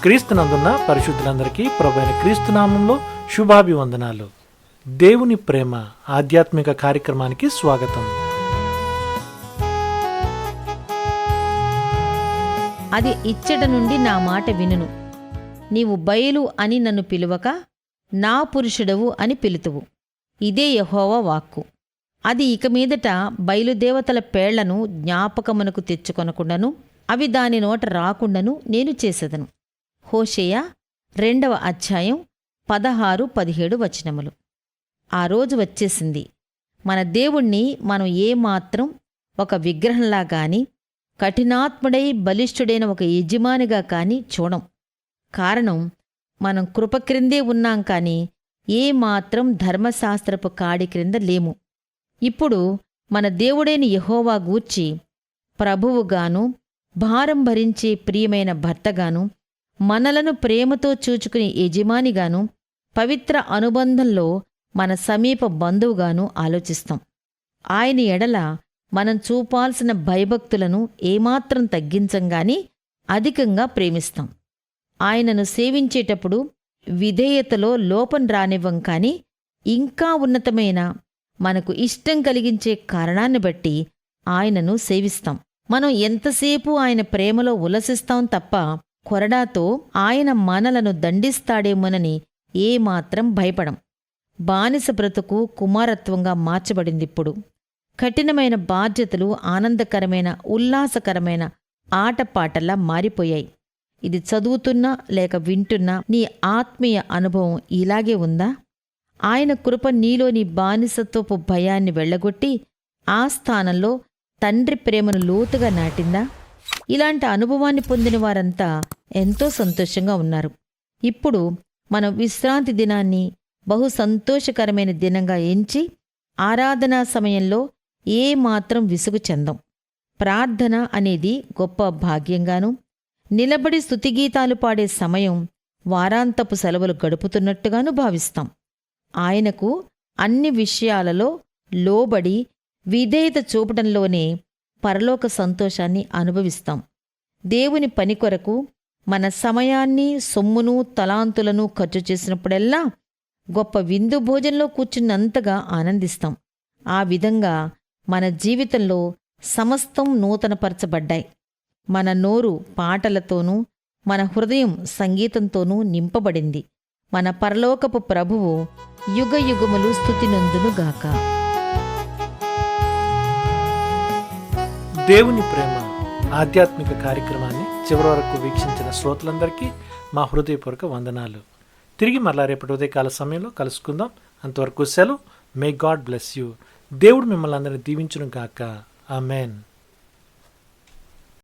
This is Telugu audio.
క్రీస్తునందున్న పరిశుద్ధులందరికీ ప్రభువైన క్రీస్తునామంలో శుభాభివందనాలు. దేవుని ప్రేమ ఆధ్యాత్మిక కార్యక్రమానికి స్వాగతం. అది ఇచ్చట నుండి నా మాట వినును. నీవు బయలు అని నన్ను పిలువక నా పురుషుడవు అని పిలుతువు. ఇదే యెహోవా వాక్కు. అది ఇక మీదట బయలుదేవతల పేళ్లను జ్ఞాపకమునకు తెచ్చుకొనకుండాను అవి దాని నోట రాకుండాను నేను చేసేదను. హోషేయ 2వ అధ్యాయం 16-17 వచనములు. ఆ రోజు వచ్చేసింది. మన దేవుణ్ణి మనం ఏమాత్రం ఒక విగ్రహంలా గాని కఠినాత్ముడై బలిష్ఠుడైన ఒక యజమానిగా కాని చూడం. కారణం, మనం కృప క్రిందే ఉన్నాం కాని ఏమాత్రం ధర్మశాస్త్రపు కాడి క్రింద లేము. ఇప్పుడు మన దేవుడైన యెహోవా గూర్చి ప్రభువుగాను భారం భరించే ప్రియమైన భర్తగాను మనలను ప్రేమతో చూచుకునే యజమానిగాను పవిత్ర అనుబంధంలో మన సమీప బంధువుగాను ఆలోచిస్తాం. ఆయన ఎడల మనం చూపాల్సిన భయభక్తులను ఏమాత్రం తగ్గించంగాని అధికంగా ప్రేమిస్తాం. ఆయనను సేవించేటప్పుడు విధేయతలో లోపం రానివ్వం కాని ఇంకా ఉన్నతమైన మనకు ఇష్టం కలిగించే కారణాన్ని బట్టి ఆయనను సేవిస్తాం. మనం ఎంతసేపు ఆయన ప్రేమలో ఉల్లసిస్తాం తప్ప కొరడాతో ఆయన మనలను దండిస్తాడేమోనని ఏమాత్రం భయపడం. బానిస బ్రతుకు కుమారత్వంగా మార్చబడిందిప్పుడు. కఠినమైన బాధ్యతలు ఆనందకరమైన ఉల్లాసకరమైన ఆటపాటల్లా మారిపోయాయి. ఇది చదువుతున్నా లేక వింటున్నా నీ ఆత్మీయ అనుభవం ఇలాగే ఉందా? ఆయన కృప నీలోని బానిసత్వపు భయాన్ని వెళ్ళగొట్టి ఆ స్థానంలో తండ్రి ప్రేమను లోతుగా నాటిందా? ఇలాంటి అనుభవాన్ని పొందిన వారంతా ఎంతో సంతోషంగా ఉన్నారు. ఇప్పుడు మనం విశ్రాంతి దినాన్ని బహు సంతోషకరమైన దినంగా ఎంచి ఆరాధనా సమయంలో ఏమాత్రం విసుగు చెందం. ప్రార్థన అనేది గొప్ప భాగ్యంగాను, నిలబడి స్తుతిగీతాలు పాడే సమయం వారాంతపు సెలవులు గడుపుతున్నట్టుగాను భావిస్తాం. ఆయనకు అన్ని విషయాలలో లోబడి విధేయత చూపటంలోనే పరలోక సంతోషాన్ని అనుభవిస్తాం. దేవుని పని కొరకు మన సమయాన్ని, సొమ్మును, తలాంతులను ఖర్చు చేసినప్పుడెల్లా గొప్ప విందు భోజనంలో కూర్చున్నంతగా ఆనందిస్తాం. ఆ విధంగా మన జీవితంలో సమస్తం నూతనపరచబడ్డాయి. మన నోరు పాటలతోనూ మన హృదయం సంగీతంతోనూ నింపబడింది. మన పరలోకపు ప్రభువు యుగయుగములు స్తుతినందునుగాక. దేవుని ప్రేమ ఆధ్యాత్మిక కార్యక్రమాన్ని చివరి వరకు వీక్షించిన శ్రోతలందరికీ మా హృదయపూర్వక వందనాలు. తిరిగి మరలా రేపటి ఉదయకాల సమయంలో కలుసుకుందాం. అంతవరకు సెలవు. May God bless you. దేవుడు మిమ్మల్ని అందరినీ దీవించును గాక. ఆమెన్.